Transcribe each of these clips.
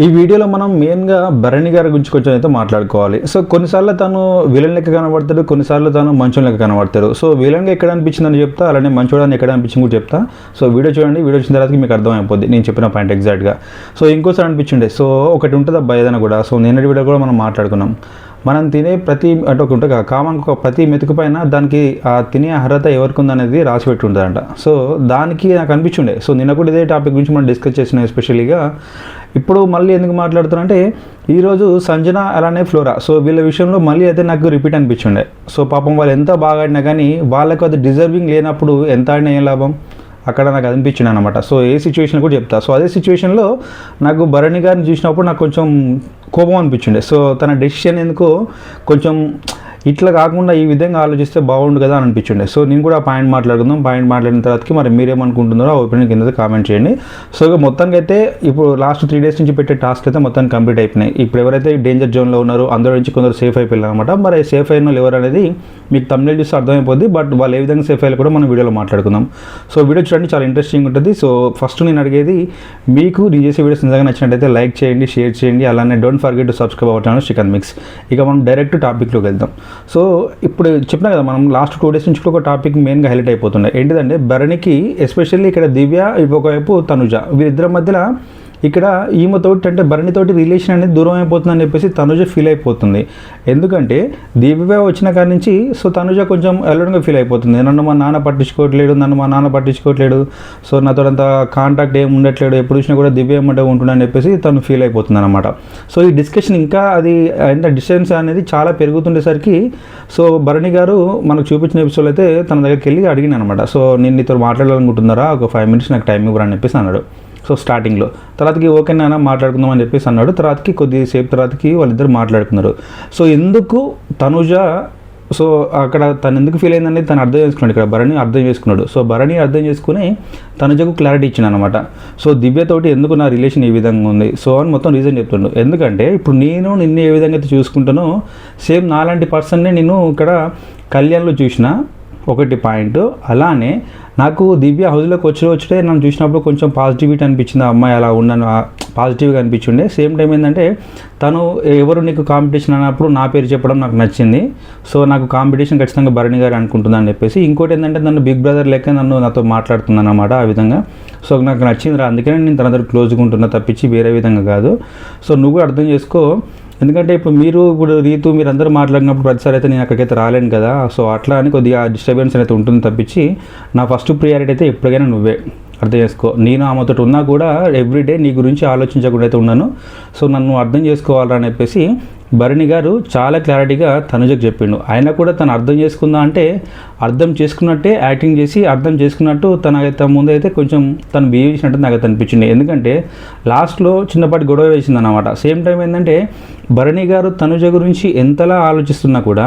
ఈ వీడియోలో మనం మెయిన్గా భరణి గారి గురించి కొంచెం అయితే మాట్లాడుకోవాలి. సో కొన్నిసార్లు తను విలన్ లెక్క కనబడతాడు, కొన్నిసార్లు తను మంచోడు లెక్క కనబడతాడు. సో విలన్గా ఎక్కడ అనిపించిందని చెప్తా, అలానే మంచోడని ఎక్కడ అనిపించింది కూడా చెప్తా. సో వీడియో చూడండి, వీడియో వచ్చిన తర్వాత మీకు అర్థమైపోద్ది నేను చెప్పిన పాయింట్ ఎగ్జాక్ట్గా. సో ఇంకోసారి అనిపించిండే, సో ఒకటి ఉంటుంది అబ్బా ఏదైనా కూడా. సో నిన్నటి వీడియో కూడా మనం మాట్లాడుకున్నాం, మనం తినే ప్రతి అంటే ఒక ఉంటుంది కామన్ ఒక ప్రతి మెతుకు పైన దానికి ఆ తినే అర్హత ఎవరికి ఉందనేది రాసి పెట్టి ఉంటుందంట. సో దానికి నాకు అనిపించుండే. సో నిన్న కూడా ఇదే టాపిక్ గురించి మనం డిస్కస్ చేసిన. ఎస్పెషలీగా ఇప్పుడు మళ్ళీ ఎందుకు మాట్లాడుతున్నా ఈరోజు సంజన అలానే ఫ్లోరా, సో వీళ్ళ విషయంలో మళ్ళీ అయితే నాకు రిపీట్ అనిపించుండే. సో పాపం వాళ్ళు ఎంత బాగా ఆడినా కానీ వాళ్ళకు అది డిజర్వింగ్ లేనప్పుడు ఎంత ఆడినా ఏం లాభం అక్కడ నాకు అనిపించింది అనమాట. సో ఏ సిచ్యువేషన్ కూడా చెప్తా. సో అదే సిచ్యువేషన్లో నాకు భరణి గారిని చూసినప్పుడు నాకు కొంచెం కోపం అనిపించిండే. సో తన డెసిషన్ ఎందుకో కొంచెం ఇట్లా కాకుండా ఈ విధంగా ఆలోచిస్తే బాగుండు కదా అని అనిపించిండే. సో నేను కూడా ఆ పాయింట్ మాట్లాడుకుందాం. పాయింట్ మాట్లాడిన తర్వాతకి మరి మీరేమనుకుంటున్నారో ఆ ఒపీనియన్ కింద కామెంట్ చేయండి. సో ఇక మొత్తానికి అయితే ఇప్పుడు లాస్ట్ 3 days నుంచి పెట్టే టాస్క్ అయితే మొత్తం కంప్లీట్ అయిపోయినాయి. ఇప్పుడు ఎవరైతే డేంజర్ జోన్లో ఉన్నారో అందరూ నుంచి కొందరు సేఫ్ అయిపోయారు అనమాట. మరి సేఫ్ అయిన వాళ్ళు ఎవరు అనేది మీకు thumbnail చూస్తే అర్థమైపోద్ది. బట్ వాళ్ళు ఏ విధంగా సేఫ్ అయ్యారు కూడా మనం వీడియోలో మాట్లాడుకుందాం. సో వీడియో చూడండి, చాలా ఇంట్రెస్టింగ్ ఉంటుంది. సో ఫస్ట్ నేను అడిగేది, మీకు నేను చేసే వీడియోస్ నిజంగా నచ్చినట్టయితే లైక్ చేయండి, షేర్ చేయండి, అలానే don't forget to subscribe our channel chicken mix. ఇక మనం డైరెక్ట్ టాపిక్లోకి వెళ్దాం. సో ఇప్పుడు చెప్పినా కదా, మనం లాస్ట్ 2 days నుంచి కూడా ఒక టాపిక్ మెయిన్గా హైలైట్ అయిపోతుండే. ఏంటిదంటే భరణికి ఎస్పెషల్లీ ఇక్కడ దివ్య ఒకవైపు తనుజ, వీరిద్దరి మధ్యలో ఇక్కడ ఈమెతోటి అంటే భరణితోటి రిలేషన్ అనేది దూరం అయిపోతుందని చెప్పేసి తనుజ ఫీల్ అయిపోతుంది. ఎందుకంటే దివ్య వచ్చిన కాడి నుంచి సో తనుజ కొంచెం ఎల్లడంగా ఫీల్ అయిపోతుంది. నన్ను మా నాన్న పట్టించుకోవట్లేడు, సో నాతో అంత కాంటాక్ట్ ఏమి ఉండట్లేడు, ఎప్పుడు చూసినా కూడా దివ్య ఏమంటే ఉంటుందని చెప్పేసి తను ఫీల్ అయిపోతుంది అనమాట. సో ఈ డిస్కషన్ ఇంకా అది ఎంత డిస్టెన్స్ అనేది చాలా పెరుగుతుండేసరికి సో భరణి గారు మనకు చూపించిన ఎపిసోడ్ అయితే తన దగ్గరికి వెళ్ళి అడిగిన అనమాట. సో నేను నీతో మాట్లాడాలనుకుంటున్నారా, ఒక 5 minutes నాకు టైం ఇవ్వరని చెప్పేసి అన్నాడు. సో స్టార్టింగ్లో తర్వాతకి ఓకే నాన్న మాట్లాడుకుందాం అని చెప్పేసి అన్నాడు. తర్వాతకి కొద్దిసేపు తర్వాతకి వాళ్ళిద్దరు మాట్లాడుకున్నారు. సో ఎందుకు తనుజ సో అక్కడ తను ఎందుకు ఫీల్ అయిందని తను అర్థం చేసుకున్నాడు. ఇక్కడ భరణి అర్థం చేసుకున్నాడు. సో భరణి అర్థం చేసుకుని తనుజకు క్లారిటీ ఇచ్చింది అనమాట. సో దివ్యతోటి ఎందుకు నా రిలేషన్ ఈ విధంగా ఉంది సో అని మొత్తం రీజన్ చెప్తుండు. ఎందుకంటే ఇప్పుడు నేను నిన్ను ఏ విధంగా అయితే చూసుకుంటానో సేమ్ నాలాంటి పర్సన్ని నేను ఇక్కడ కళ్యాణ్లో చూసిన ఒకటి పాయింట్. అలానే నాకు దివ్య హౌస్లోకి వచ్చే నన్ను చూసినప్పుడు కొంచెం పాజిటివిటీ అనిపించింది. ఆ అమ్మాయి అలా ఉన్నాను పాజిటివ్గా అనిపించిండే. సేమ్ టైం ఏంటంటే తను ఎవరు నీకు కాంపిటీషన్ అన్నప్పుడు నా పేరు చెప్పడం నాకు నచ్చింది. సో నాకు కాంపిటీషన్ ఖచ్చితంగా భరణి గారు అనుకుంటుందని చెప్పేసి. ఇంకోటి ఏంటంటే నన్ను బిగ్ బ్రదర్ లెక్క నాతో మాట్లాడుతున్నాను అనమాట ఆ విధంగా. సో నాకు నచ్చింది అందుకనే నేను తన దగ్గర క్లోజ్గా ఉంటున్నా తప్పించి వేరే విధంగా కాదు. సో నువ్వు కూడా అర్థం చేసుకో. ఎందుకంటే ఇప్పుడు రీతు మీరందరూ మాట్లాడినప్పుడు ప్రతిసారి అయితే నేను అక్కడికైతే రాలేను కదా. సో అట్లా అని కొద్దిగా డిస్టర్బెన్స్ అయితే ఉంటుంది తప్పించి నా ఫస్ట్ ప్రియారిటీ అయితే ఎప్పటికైనా నువ్వే, అర్థం చేసుకో. నేను ఆమెతో ఉన్నా కూడా ఎవ్రీడే నీ గురించి ఆలోచించకుండా అయితే ఉన్నాను. సో నన్ను అర్థం చేసుకోవాలని చెప్పేసి భరణి గారు చాలా క్లారిటీగా తనుజకు చెప్పిండు. ఆయన కూడా తను అర్థం చేసుకుందా అంటే అర్థం చేసుకున్నట్టే యాక్టింగ్ చేసి అర్థం చేసుకున్నట్టు తన ముందు అయితే కొంచెం తను బిహేవ్ చేసినట్టు నాకు అయితే అనిపించింది. ఎందుకంటే లాస్ట్లో చిన్నపాటి గొడవ వేసింది అన్నమాట. సేమ్ టైం ఏంటంటే భరణి గారు తనుజ గురించి ఎంతలా ఆలోచిస్తున్నా కూడా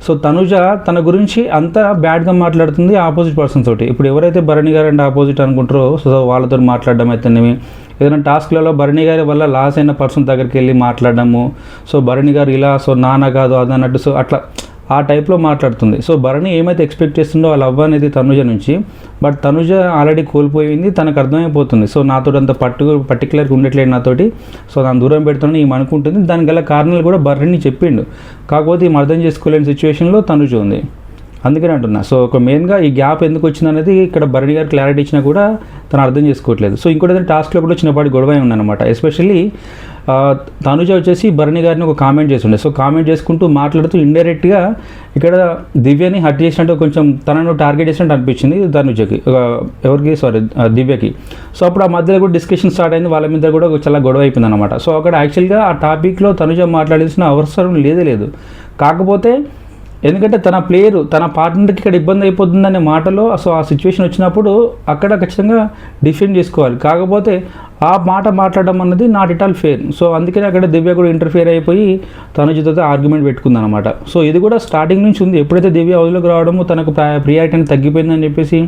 సో తనుజ తన గురించి అంత బ్యాడ్గా మాట్లాడుతుంది ఆపోజిట్ పర్సన్ తోటి. ఇప్పుడు ఎవరైతే భరణి గారు అంటే ఆపోజిట్ అనుకుంటారో సో వాళ్ళతో మాట్లాడడం అయితేనేమి, ఏదైనా టాస్క్లలో భరణి గారి వల్ల లాస్ అయిన పర్సన్ దగ్గరికి వెళ్ళి మాట్లాడడము, సో భరణి గారు ఇలా సో నాన్న కాదు అది అన్నట్టు సో అట్లా ఆ టైప్లో మాట్లాడుతుంది. సో భరణి ఏమైతే ఎక్స్పెక్ట్ చేస్తుందో వాళ్ళ అవ్వ అనేది తనుజ నుంచి, బట్ తనుజ ఆల్రెడీ కోల్పోయింది, తనకు అర్థమైపోతుంది. సో నాతో అంత పర్టికులర్గా ఉండట్లేదు నాతోటి, సో నన్ను దూరం పెడుతున్నాను ఈమె అనుకుంటుంది. దానికి గల కారణాలు కూడా భరణి చెప్పిండు. కాకపోతే ఈమె అర్థం చేసుకోలేని సిచ్యువేషన్లో తనుజ ఉంది. అందుకని అంటున్నా. సో ఒక మెయిన్గా ఈ గ్యాప్ ఎందుకు వచ్చింది అనేది ఇక్కడ భరణి గారు క్లారిటీ ఇచ్చినా కూడా తను అర్థం చేసుకోవట్లేదు. సో ఇంకోటి ఏదైనా టాస్క్లో కూడా చిన్నపాటి గొడవ ఉందన్నమాట. ఎస్పెషల్లీ తనుజ వచ్చేసి భరణి గారిని ఒక కామెంట్ చేస్తుండే. సో కామెంట్ చేసుకుంటూ మాట్లాడుతూ ఇండైరెక్ట్గా ఇక్కడ దివ్యని హర్ట్ చేసినట్టు కొంచెం తనను టార్గెట్ చేసినట్టు అనిపించింది తనుజకి, దివ్యకి. సో అప్పుడు ఆ మధ్యలో కూడా డిస్కషన్ స్టార్ట్ అయింది. వాళ్ళ మీద కూడా చాలా గొడవ అయిపోయింది అనమాట. సో అక్కడ యాక్చువల్గా ఆ టాపిక్లో తనుజ మాట్లాడాల్సిన అవసరం లేదు. కాకపోతే ఎందుకంటే తన ప్లేయరు తన పార్ట్నర్కి ఇక్కడ ఇబ్బంది అయిపోతుందనే మాటలో సో ఆ సిచ్యువేషన్ వచ్చినప్పుడు అక్కడ ఖచ్చితంగా డిఫెండ్ చేసుకోవాలి. కాకపోతే ఆ మాట మాట్లాడడం అన్నది not it all fair. So అందుకని అక్కడ దివ్య కూడా ఇంటర్ఫియర్ అయిపోయి తనుజతో ఆర్గ్యుమెంట్ పెట్టుకుందనమాట. సో ఇది కూడా స్టార్టింగ్ నుంచి ఉంది. ఎప్పుడైతే దివ్య హౌస్లోకి రావడము తనకు ప్రియారిటీ అనేది తగ్గిపోయిందని చెప్పేసి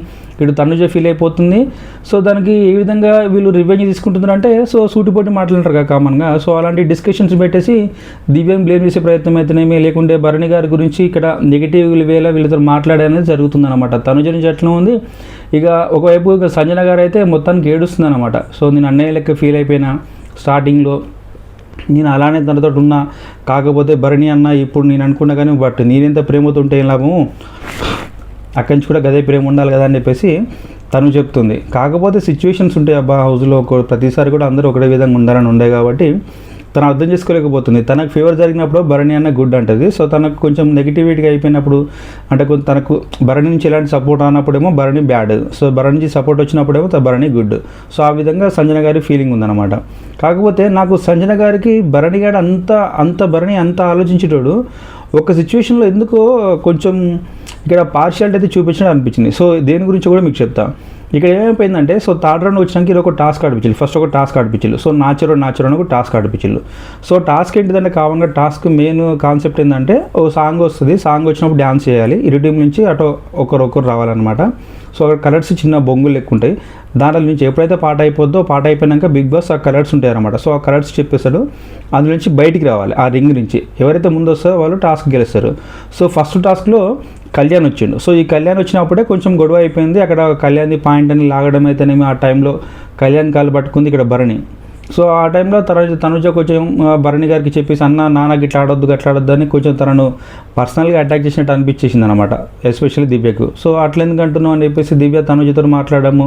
ఇటు తనుజ ఫీల్ అయిపోతుంది. సో దానికి ఏ విధంగా వీళ్ళు రివెంజ్ తీసుకుంటున్నారంటే సో సూటిపోటి మాట్లాడతారు కదా కామన్గా. సో అలాంటి డిస్కషన్స్ పెట్టేసి దివ్యని బ్లేమ్ చేసే ప్రయత్నం అయితేనేమి, లేకుంటే భరణి గారి గురించి ఇక్కడ నెగిటివ్ వేళ వీళ్ళతో మాట్లాడేది జరుగుతుందన్నమాట. తనుజ నుంచి అట్లా ఉంది. ఇక ఒకవైపు ఇక సంజన గారు అయితే మొత్తానికి ఏడుస్తుంది అనమాట. సో నేను అన్నయ్య లెక్క ఫీల్ అయిపోయినా స్టార్టింగ్లో నేను అలానే తనతో ఉన్నా, కాకపోతే భరణి అన్న ఇప్పుడు నేను అనుకున్నా కానీ బట్ నేనెంత ప్రేమతో ఉంటే ఏం లాభము, అక్కడి నుంచి కూడా గదే ప్రేమ ఉండాలి కదా అని చెప్పేసి తను చెప్తుంది. కాకపోతే సిచ్యువేషన్స్ ఉంటాయి అబ్బా హౌస్లో, ప్రతిసారి కూడా అందరూ ఒకటే విధంగా ఉండాలని ఉండే కాబట్టి తను అర్థం చేసుకోలేకపోతుంది. తనకు ఫేవర్ జరిగినప్పుడు భరణి అన్న గుడ్ అంటది. సో తనకు కొంచెం నెగిటివిటీగా అయిపోయినప్పుడు, అంటే కొంచెం తనకు భరణి నుంచి ఎలాంటి సపోర్ట్ అన్నప్పుడేమో భరణి బ్యాడ్, సో భరణి నుంచి సపోర్ట్ వచ్చినప్పుడేమో భరణి గుడ్. సో ఆ విధంగా సంజన గారి ఫీలింగ్ ఉందన్నమాట. కాకపోతే నాకు సంజన గారికి భరణి గారు భరణి అంత ఆలోచించేటోడు ఒక సిచ్యువేషన్లో ఎందుకో కొంచెం ఇక్కడ పార్షియాలిటీ అయితే చూపించడం అనిపించింది. సో దేని గురించి కూడా మీకు చెప్తా. ఇక్కడ ఏమైపోయిందంటే, సో థర్డ్ రౌండ్ వచ్చినాక ఇది ఒక టాస్క్ ఆడిపించారు. ఫస్ట్ ఒక టాస్క్ ఆడిపించారు. సో నాచురల్ అని ఒక టాస్క్ ఆడిపించారు. సో టాస్క్ ఏంటిదంటే, కామన్గా టాస్క్ మెయిన్ కాన్సెప్ట్ ఏంటంటే, ఓ సాంగ్ వస్తుంది, సాంగ్ వచ్చినప్పుడు డ్యాన్స్ చేయాలి, ఇరు టీం నుంచి అటు ఒకరు రావాలన్నమాట. సో అక్కడ కలర్స్ చిన్న బొంగులు లెక్క ఉంటాయి. దాంట్లో నుంచి ఎప్పుడైతే పాట అయిపోద్దో, పాట అయిపోయినాక బిగ్ బాస్ ఆ కలర్స్ ఉంటాయి అన్నమాట. సో ఆ కలర్స్ చెప్పేస్తాడు, అందులో నుంచి బయటికి రావాలి. ఆ రింగ్ నుంచి ఎవరైతే ముందు వస్తారో వాళ్ళు టాస్క్ గెలుస్తారు. సో ఫస్ట్ టాస్క్లో కళ్యాణ్ వచ్చిండు. సో ఈ కళ్యాణ్ వచ్చినప్పుడే కొంచెం గొడవ అయిపోయింది. అక్కడ కళ్యాణ్ది పాయింట్ అని లాగడం అయితేనేమి, ఆ టైంలో కళ్యాణ్ కాలు పట్టుకుంది ఇక్కడ భరణి. సో ఆ టైంలో తనుజ కొంచెం భరణి గారికి చెప్పేసి, నాన్నకి ఇట్లా ఆడొద్దు అని కొంచెం తనను పర్సనల్గా అటాక్ చేసినట్టు అనిపించేసింది అనమాట, ఎస్పెషల్లీ దివ్యకు. సో అట్లా ఎందుకు అంటున్నావు అని చెప్పేసి దివ్య తనుజతో మాట్లాడము,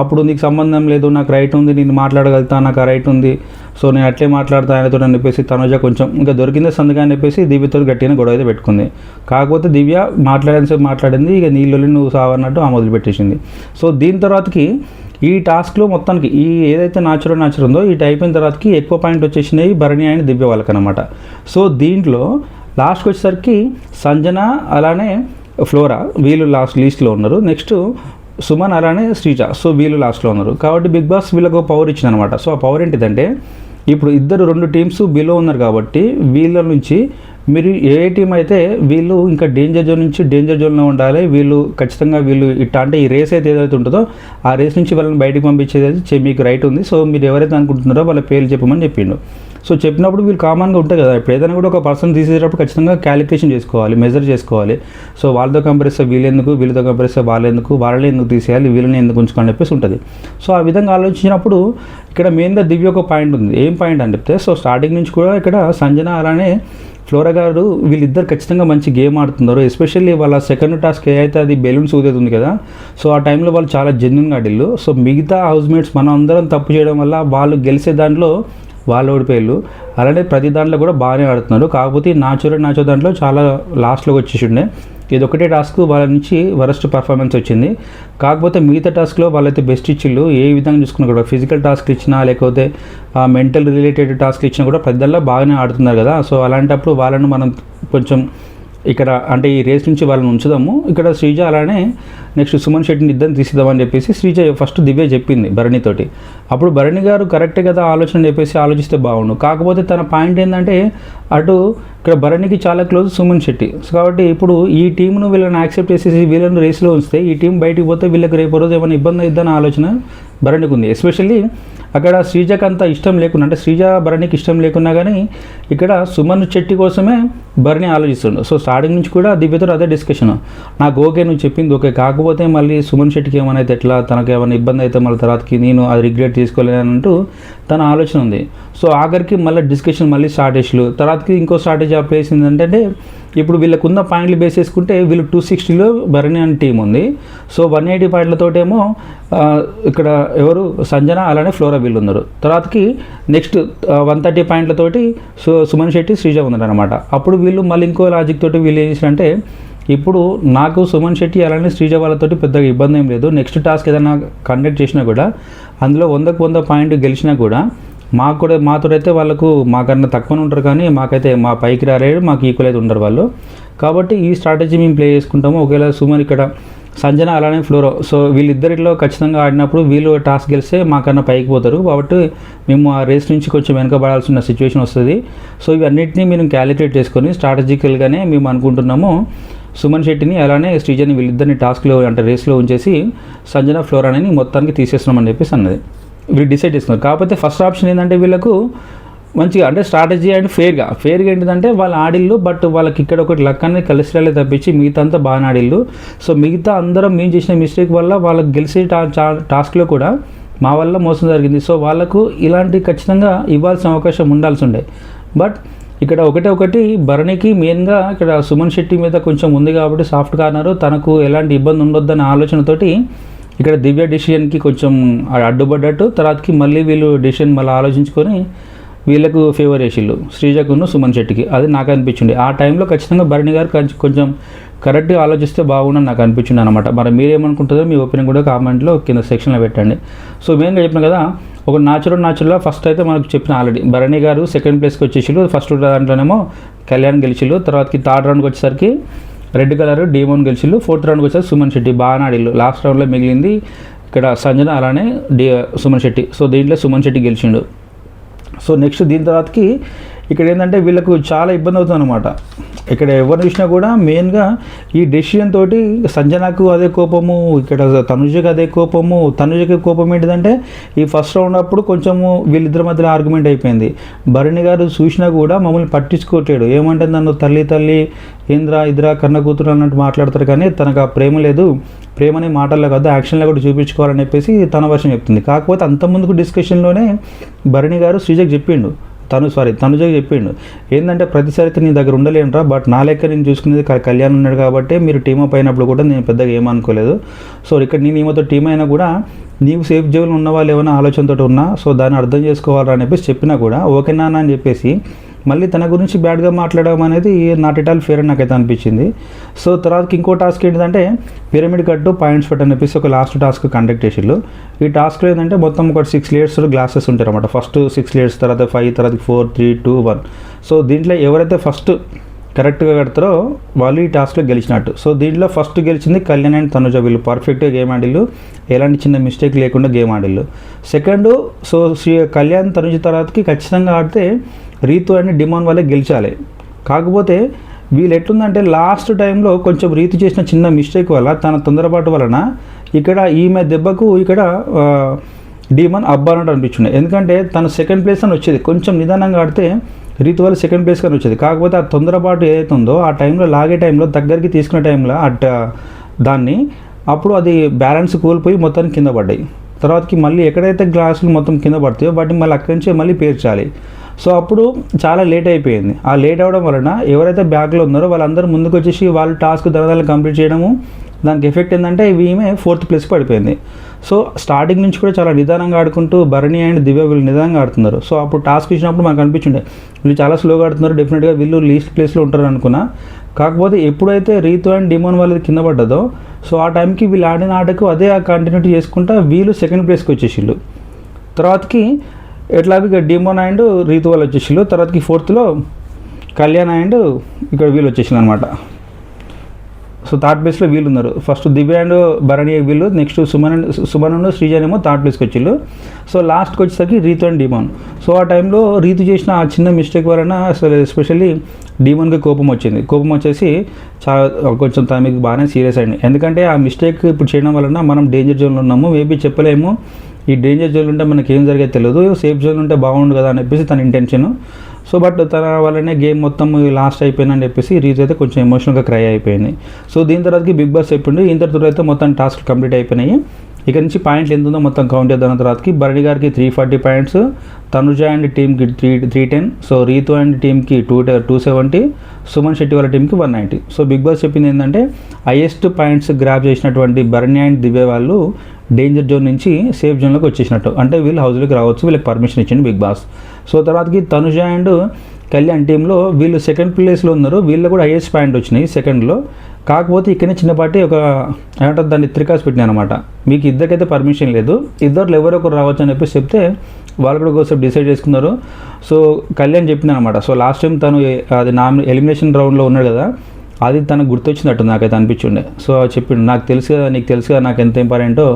అప్పుడు నీకు సంబంధం లేదు, నాకు రైట్ ఉంది, నేను మాట్లాడగలుగుతా, నాకు ఆ రైట్ ఉంది, సో నేను అట్లే మాట్లాడతా ఆయనతో అని చెప్పేసి తనుజ కొంచెం ఇంకా దొరికిందే సందుగా అని చెప్పేసి దివ్యతో గట్టిగా గొడవ అయితే పెట్టుకుంది. కాకపోతే దివ్య మాట్లాడింది, ఇక నీళ్ళు నువ్వు సావన్నట్టు ఆ మొదలుపెట్టేసింది. సో దీని తర్వాతకి ఈ టాస్క్లో మొత్తానికి ఈ ఏదైతే నాచురల్ ఉందో ఇటు అయిపోయిన తర్వాతకి ఎక్కువ పాయింట్ వచ్చేసినాయి భరణి అండ్ దివ్య వాళ్ళకనమాట. సో దీంట్లో లాస్ట్కి వచ్చేసరికి సంజన అలానే ఫ్లోరా వీళ్ళు లాస్ట్ లీస్ట్లో ఉన్నారు. నెక్స్ట్ సుమన్ అలానే శ్రీజ, సో వీళ్ళు లాస్ట్లో ఉన్నారు. కాబట్టి బిగ్ బాస్ వీళ్ళకు పవర్ ఇచ్చిందనమాట. సో ఆ పవర్ ఏంటిదంటే, ఇప్పుడు రెండు టీమ్స్ బిలో ఉన్నారు కాబట్టి వీళ్ళ నుంచి మీరు ఏ టీం అయితే వీళ్ళు ఇంకా డేంజర్ జోన్ నుంచి డేంజర్ జోన్లో ఉండాలి, వీళ్ళు ఖచ్చితంగా ఇట్లా అంటే ఈ రేస్ అయితే ఏదైతే ఉంటుందో ఆ రేస్ నుంచి వాళ్ళని బయటకు పంపించేది మీకు రైట్ ఉంది. సో మీరు ఎవరైతే అనుకుంటున్నారో వాళ్ళ పేర్లు చెప్పమని చెప్పిండు. సో చెప్పినప్పుడు వీళ్ళు కామన్గా ఉంటాయి కదా, ఇప్పుడు ఏదైనా కూడా ఒక పర్సన్ తీసేటప్పుడు ఖచ్చితంగా క్యాలిక్యులేషన్ చేసుకోవాలి, మెజర్ చేసుకోవాలి. సో వాళ్ళతో కంపేర్ చేస్తే వీళ్ళెందుకు, వీళ్ళతో కంపేర్ చేస్తే వాళ్ళెందుకు, వాళ్ళని ఎందుకు తీసేయాలి, వీళ్ళని ఎందుకు ఉంచుకోని చెప్పేసి ఉంటుంది. సో ఆ విధంగా ఆలోచించినప్పుడు ఇక్కడ మెయిన్గా దివ్య ఒక పాయింట్ ఉంది. ఏం పాయింట్ అని చెప్తే, సో స్టార్టింగ్ నుంచి కూడా ఇక్కడ సంజన అలానే ఫ్లోరా గారు వీళ్ళిద్దరు ఖచ్చితంగా మంచి గేమ్ ఆడుతున్నారు. ఎస్పెషల్లీ వాళ్ళ సెకండ్ టాస్క్ ఏదైతే అది బెలూన్స్ ఊదేది కదా, సో ఆ టైంలో వాళ్ళు చాలా జెన్యున్గా ఆడిల్లు. సో మిగతా హౌస్మేట్స్ మనం అందరం తప్పు చేయడం వల్ల వాళ్ళు గెలిచే దాంట్లో వాళ్ళు ఓడిపోయారు. అలానే ప్రతి దాంట్లో కూడా బాగానే ఆడుతున్నారు. కాకపోతే నాచురల్ దాంట్లో చాలా లాస్ట్లోకి వచ్చేసి ఉండే, ఇది ఒకటే టాస్క్ వాళ్ళ నుంచి వరస్ట్ పర్ఫార్మెన్స్ వచ్చింది. కాకపోతే మిగతా టాస్క్లో వాళ్ళైతే బెస్ట్ ఇచ్చిళ్ళు. ఏ విధంగా చూసుకున్నా కూడా ఫిజికల్ టాస్క్ ఇచ్చినా లేకపోతే మెంటల్ రిలేటెడ్ టాస్క్ ఇచ్చినా కూడా పెద్దల్లో బాగానే ఆడుతున్నారు కదా. సో అలాంటప్పుడు వాళ్ళను మనం కొంచెం ఇక్కడ అంటే ఈ రేస్ నుంచి వాళ్ళని ఉంచుదాము. ఇక్కడ శ్రీజ అలానే నెక్స్ట్ సుమన్ శెట్టిని ఇద్దరిని తీసిద్దామని చెప్పేసి శ్రీజ ఫస్ట్ దివ్య చెప్పింది భరణితోటి. అప్పుడు భరణి గారు కరెక్టే కదా ఆలోచన చెప్పేసి ఆలోచిస్తే బాగుండు. కాకపోతే తన పాయింట్ ఏంటంటే, అటు ఇక్కడ భరణికి చాలా క్లోజ్ సుమన్ శెట్టి. కాబట్టి ఇప్పుడు ఈ టీంను వీళ్ళని యాక్సెప్ట్ చేసేసి వీళ్ళని రేస్లో ఉంచితే ఈ టీం బయటికి పోతే వీళ్ళకి రేపు రోజు ఏమైనా ఇబ్బంది అవుతుందన్న ఆలోచన భరణికి ఉంది. ఎస్పెషల్లీ అక్కడ శ్రీజకి అంత ఇష్టం లేకున్నా, అంటే శ్రీజ భరణికి ఇష్టం లేకున్నా కానీ ఇక్కడ సుమన్ శెట్టి కోసమే భరణి ఆలోచిస్తుండు. సో స్టార్టింగ్ నుంచి కూడా దివ్యతో అదే డిస్కషన్, నాకు ఓకే నువ్వు చెప్పింది ఓకే, కాకపోతే మళ్ళీ సుమన్ శెట్టికి ఏమైనా అయితే ఎట్లా, తనకు ఏమైనా ఇబ్బంది అయితే మళ్ళీ తర్వాతకి నేను అది రిగ్రెట్ తీసుకోలేనంటూ తన ఆలోచన ఉంది. సో ఆఖరికి మళ్ళీ డిస్కషన్ మళ్ళీ స్ట్రాటజీలు తర్వాతకి ఇంకో స్ట్రాటజీ అప్లై చేసింది ఏంటంటే, ఇప్పుడు వీళ్ళకున్న పాయింట్లు బేస్ చేసుకుంటే వీళ్ళు 260లో భరణి అనే టీం ఉంది. సో 180 పాయింట్లతోటేమో ఇక్కడ ఎవరు సంజన అలానే ఫ్లోరా వీళ్ళు ఉన్నారు. తర్వాతకి నెక్స్ట్ 130 పాయింట్లతోటి సుమన్ శెట్టి శ్రీజ ఉన్నారు అనమాట. అప్పుడు వీళ్ళు మళ్ళీ ఇంకో లాజిక్ తోటి వీళ్ళు ఏం చేశారంటే, ఇప్పుడు నాకు సుమన్ శెట్టి అలానే శ్రీజ వాళ్ళతోటి పెద్దగా ఇబ్బంది ఏం లేదు, నెక్స్ట్ టాస్క్ ఏదైనా కండక్ట్ చేసినా కూడా అందులో 100కు 100 పాయింట్ గెలిచినా కూడా మాతో అయితే వాళ్ళకు మాకన్నా తక్కువనే ఉంటారు, కానీ మాకైతే మా పైకి రాలేరు, మాకు ఈక్వల్ అయితే ఉండరు వాళ్ళు. కాబట్టి ఈ స్ట్రాటజీ మేము ప్లే చేసుకుంటాము. ఒకవేళ సుమన్ ఇక్కడ సంజన అలానే ఫ్లోరో, సో వీళ్ళిద్దరిలో ఖచ్చితంగా ఆడినప్పుడు వీళ్ళు టాస్క్ గెలిస్తే మాకన్నా పైకి పోతారు. కాబట్టి మేము ఆ రేస్ నుంచి కొంచెం వెనకబడాల్సిన సిచ్యువేషన్ వస్తుంది. సో ఇవన్నిటిని మేము క్యాలిక్యులేట్ చేసుకొని స్ట్రాటజికల్గానే మేము అనుకుంటున్నాము సుమన్ శెట్టిని అలానే శ్రీజని వీళ్ళిద్దరిని టాస్క్లో అంటే రేస్లో ఉంచేసి సంజన ఫ్లోరాని మొత్తానికి తీసేస్తున్నామని చెప్పేసి అన్నది వీళ్ళు డిసైడ్ చేస్తున్నారు. కాకపోతే ఫస్ట్ ఆప్షన్ ఏంటంటే వీళ్ళకు మంచిగా అంటే స్ట్రాటజీ అండ్ ఫేర్గా ఏంటిదంటే వాళ్ళు ఆడిల్లు, బట్ వాళ్ళకి ఇక్కడ ఒకటి లక్ అనేది కలిసి రాలే తప్పించి మిగతా అంతా బాగా ఆడిల్లు. సో మిగతా అందరం మేము చేసిన మిస్టేక్ వల్ల వాళ్ళకి గెలిచే టాస్క్లో కూడా మా వల్ల మోసం జరిగింది. సో వాళ్ళకు ఇలాంటి ఖచ్చితంగా ఇవ్వాల్సిన అవకాశం ఉండాల్సి ఉండే. బట్ ఇక్కడ ఒకటి భరణికి మెయిన్గా ఇక్కడ సుమన్ శెట్టి మీద కొంచెం ఉంది కాబట్టి సాఫ్ట్ కార్నర్, తనకు ఎలాంటి ఇబ్బంది ఉండొద్దనే ఆలోచనతోటి ఇక్కడ దివ్య డెసిషన్కి కొంచెం అడ్డుపడ్డట్టు, తర్వాతకి మళ్ళీ వీళ్ళు డెసిషన్ మళ్ళీ ఆలోచించుకొని వీళ్ళకు ఫేవర్ వేసిళ్ళు, శ్రీజకును సుమన్ శెట్టికి. అది నాకు అనిపించింది. ఆ టైంలో ఖచ్చితంగా భరణి గారు కొంచెం కరెక్ట్గా ఆలోచిస్తే బాగుండని నాకు అనిపించింది అనమాట. మరి మీరేమనుకుంటుందో మీ ఒపీనియన్ కూడా కామెంట్లో కింద సెక్షన్లో పెట్టండి. సో మెయిన్గా చెప్పిన కదా, ఒక న్యాచురల్గా ఫస్ట్ అయితే మనకు చెప్పిన ఆల్రెడీ భరణి గారు సెకండ్ ప్లేస్కి వచ్చేసిళ్ళు. ఫస్ట్ దాంట్లోనేమో కళ్యాణ్ గెలిచిళ్ళు, తర్వాతకి థర్డ్ రౌండ్కి వచ్చేసరికి రెడ్ కలర్ డీమోన్ గెలిచిళ్ళు, ఫోర్త్ రౌండ్కి వచ్చేసరికి సుమన్ శెట్టి బాగా ఆడిళ్ళు. లాస్ట్ రౌండ్లో మిగిలింది ఇక్కడ సంజన, అలానే సుమన్ శెట్టి. సో దీంట్లో సుమన్ శెట్టి గెలిచిండు. సో నెక్స్ట్ దీని తర్వాతకి ఇక్కడ ఏంటంటే వీళ్ళకు చాలా ఇబ్బంది అవుతుంది అనమాట. ఇక్కడ ఎవరు చూసినా కూడా మెయిన్గా ఈ డెసిషన్ తోటి సంజనకు అదే కోపము, ఇక్కడ తనుజకి అదే కోపము. తనుజకి కోపం ఏంటిదంటే ఈ ఫస్ట్ రౌండ్ అప్పుడు కొంచెము వీళ్ళిద్దరి మధ్యలో ఆర్గ్యుమెంట్ అయిపోయింది. భరణి గారు చూసినా కూడా మమ్మల్ని పట్టించుకోవట్లేడు. ఏమంటే నన్ను తల్లి ఏంద్రా ఇద్దరా కన్న కూతురు అన్నట్టు మాట్లాడతారు, కానీ తనకు ఆ ప్రేమ లేదు, ప్రేమని మాటల్లో కాదు యాక్షన్లో కూడా చూపించుకోవాలని చెప్పేసి తన వర్షం చెప్తుంది. కాకపోతే అంతకుముందుకు డిస్కషన్లోనే భరణి గారు శ్రీజకి చెప్పిండు, తనుజకి చెప్పిండు ఏంటంటే ప్రతిసారి నీ దగ్గర ఉండలేనురా, బట్ నా లెక్క నేను చూసుకునేది కళ్యాణ్ ఉన్నాడు కాబట్టి మీరు టీమప్ అయినప్పుడు కూడా నేను పెద్దగా ఏమనుకోలేదు. సో ఇక్కడ నేను ఈమెతో టీం అయినా కూడా నీవు సేఫ్ జోన్లో ఉన్న వాళ్ళు ఏమైనా ఆలోచనతో ఉన్నా, సో దాన్ని అర్థం చేసుకోవాలని చెప్పేసి చెప్పినా కూడా ఓకే నాన్న అని చెప్పేసి మళ్ళీ తన గురించి బ్యాడ్గా మాట్లాడడం అనేది నాట్ ఎట్ ఆల్ ఫేర్ అని నాకైతే అనిపించింది. సో తర్వాతకి ఇంకో టాస్క్ ఏంటంటే పిరమిడ్ కట్టు పాయింట్స్ పెట్టని చెప్పేసి ఒక లాస్ట్ టాస్క్ కండక్ట్ చేసిళ్ళు. ఈ టాస్క్లో ఏంటంటే మొత్తం ఒక 6 లేయర్స్ గ్లాసెస్ ఉంటాయి అన్నమాట. ఫస్ట్ 6 లేయర్స్, తర్వాత 5, తర్వాత 4, 3, 2, 1. సో దీంట్లో ఎవరైతే ఫస్ట్ కరెక్ట్గా కడతారో వాళ్ళు ఈ టాస్క్లో గెలిచినట్టు. సో దీంట్లో ఫస్ట్ గెలిచింది కళ్యాణ్ అండ్ తనుజ. వీళ్ళు పర్ఫెక్ట్గా గేమ్ ఆడిళ్ళు, ఎలాంటి చిన్న మిస్టేక్ లేకుండా గేమ్ ఆడిళ్ళు. సెకండ్ సో కళ్యాణ్ తనుజ తర్వాతకి ఖచ్చితంగా ఆడితే రీతు అండ్ డిమాన్ వాళ్ళే గెలిచాలి. కాకపోతే వీళ్ళు ఎట్లుందంటే లాస్ట్ టైంలో కొంచెం రీతు చేసిన చిన్న మిస్టేక్ వల్ల, తన తొందరపాటు వలన ఇక్కడ ఈమె దెబ్బకు ఇక్కడ డిమాన్ అబ్బా అన్నట్టు అనిపించింది. ఎందుకంటే తను సెకండ్ ప్లేస్ అని వచ్చేది, కొంచెం నిదానంగా ఆడితే రీతు వాళ్ళు సెకండ్ ప్లేస్ కానీ వచ్చేది. కాకపోతే ఆ తొందరపాటు ఏదైతే ఉందో ఆ టైంలో లాగే టైంలో దగ్గరికి తీసుకునే టైంలో దాన్ని అప్పుడు అది బ్యాలెన్స్ కోల్పోయి మొత్తానికి కింద పడ్డాయి. తర్వాతకి మళ్ళీ ఎక్కడైతే గ్లాసులు మొత్తం కింద పడతాయో వాటిని మళ్ళీ అక్కడి నుంచే మళ్ళీ పేర్చాలి. సో అప్పుడు చాలా లేట్ అయిపోయింది. ఆ లేట్ అవ్వడం వలన ఎవరైతే బ్యాక్లో ఉన్నారో వాళ్ళందరూ ముందుకు వచ్చేసి వాళ్ళు టాస్క్ దరదాలను కంప్లీట్ చేయడము, దానికి ఎఫెక్ట్ ఏంటంటే ఈమె 4th ప్లేస్ పడిపోయింది. సో స్టార్టింగ్ నుంచి కూడా చాలా నిదానంగా ఆడుకుంటూ భరణి అండ్ దివ్య వీళ్ళు నిదానంగా ఆడుతున్నారు. సో అప్పుడు టాస్క్ ఇచ్చినప్పుడు మనకు అనిపించిండే వీళ్ళు చాలా స్లోగా ఆడుతున్నారు, డెఫినెట్గా వీళ్ళు లీస్ట్ ప్లేస్లో ఉంటారు అనుకున్నా. కాకపోతే ఎప్పుడైతే రీతు అండ్ డిమాన్ వాళ్ళది కింద పడ్డదో సో ఆ టైంకి వీళ్ళు ఆడిన ఆటకు అదే కంటిన్యూటీ చేసుకుంటా వీళ్ళు సెకండ్ ప్లేస్కి వచ్చేసిళ్ళు. తర్వాతకి ఎట్లాగో ఇక డిమాన్ అండ్ రీతు వాళ్ళు వచ్చేసిళ్ళు. తర్వాతకి 4th కళ్యాణ్ అండ్ ఇక్కడ వీళ్ళు వచ్చేసింది అనమాట. సో థర్డ్ ప్లేస్లో వీళ్ళు ఉన్నారు. ఫస్ట్ దివ్య అండ్ భరణి వీళ్ళు, నెక్స్ట్ సుమన్ శ్రీజనేమో థర్డ్ ప్లేస్కి వచ్చిళ్ళు. సో లాస్ట్కి వచ్చేసరికి రీతు అండ్ డిమాన్. సో ఆ టైంలో రీతు చేసిన ఆ చిన్న మిస్టేక్ వలన అసలు ఎస్పెషల్లీ డిమాన్కి కోపం వచ్చింది. కోపం వచ్చేసి చాలా కొంచెం తనకి బాగానే సీరియస్ అయింది. ఎందుకంటే ఆ మిస్టేక్ ఇప్పుడు చేయడం వలన మనం డేంజర్ జోన్లో ఉన్నాము, మేబీ చెప్పలేము. ఈ డేంజర్ జోన్ ఉంటే మనకి ఏం జరిగేది తెలియదు, సేఫ్ జోన్ ఉంటే బాగుండు కదా అని చెప్పేసి తన ఇంటెన్షన్. సో బట్ తన వల్లనే గేమ్ మొత్తం లాస్ట్ అయిపోయిందని చెప్పేసి రీతు అయితే కొంచెం ఎమోషనల్గా క్రై అయిపోయింది. సో దీని తర్వాతకి బిగ్ బాస్ చెప్పిండు ఇంత తర్వాత అయితే మొత్తం టాస్క్ కంప్లీట్ అయిపోయినాయి. ఇక నుంచి పాయింట్లు ఎంత ఉందో మొత్తం కౌంట్ చేద్దాం. తర్వాతకి భరణి గారికి 340 పాయింట్స్, తనుజ అండ్ టీమ్కి 310, సో రీతు అండ్ టీమ్కి 270, సుమన్ శెట్టి వాళ్ళ టీమ్కి 190. సో బిగ్ బాస్ చెప్పింది ఏంటంటే హైయెస్ట్ పాయింట్స్ గ్రాప్ చేసినటువంటి భరణి అండ్ దివ్య వాళ్ళు డేంజర్ జోన్ నుంచి సేఫ్ జోన్లోకి వచ్చేసినట్టు, అంటే వీళ్ళు హౌస్లోకి రావచ్చు, వీళ్ళకి పర్మిషన్ ఇచ్చింది బిగ్ బాస్. సో తర్వాతకి తనుజ అండ్ కళ్యాణ్ టీంలో వీళ్ళు సెకండ్ ప్లేస్లో ఉన్నారు, వీళ్ళు కూడా హైయెస్ట్ పాయింట్ వచ్చినాయి సెకండ్లో. కాకపోతే ఇక్కడనే చిన్నపాటి ఒక ఏమంటారు దాన్ని త్రికాస్ పెట్టినాయి అనమాట. మీకు ఇద్దరికైతే పర్మిషన్ లేదు, ఇద్దరు ఎవరో ఒకరు రావచ్చు అని చెప్పేసి చెప్తే వాళ్ళు కూడా ఒకసారి డిసైడ్ చేసుకున్నారు. సో కళ్యాణ్ చెప్పిన అనమాట. సో లాస్ట్ టైం తను అది ఎలిమినేషన్ రౌండ్లో ఉన్నాడు కదా, అది తనకు గుర్తొచ్చినట్టు నాకైతే అనిపించుండే. సో చెప్పిండు నాకు తెలుసు కదా, నీకు తెలుసు కదా నాకు ఎంత ఇంపార్టెంటో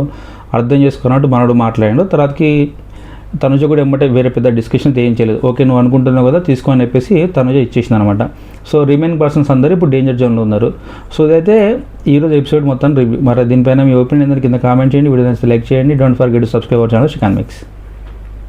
అర్థం చేసుకున్నట్టు మనోడు మాట్లాడాడు. తర్వాతకి తనుజ కూడా ఏమంటే వేరే పెద్ద డిస్కషన్ ఏం చేయలేదు, ఓకే నువ్వు అనుకుంటున్నావు కదా తీసుకో అని చెప్పేసి తనుజ ఇచ్చేసింది అనమాట. సో రిమైనింగ్ పర్సన్స్ అందరూ ఇప్పుడు డేంజర్ జోన్లో ఉన్నారు. సో ఇదైతే ఈరోజు ఎపిసోడ్ మొత్తం రివ్యూ. మరి దీనిపైన మీ ఒపీనియన్ కింద కామెంట్ చేయండి, వీడియో లైక్ చేయండి. Don't forget to subscribe our channel chicken mix.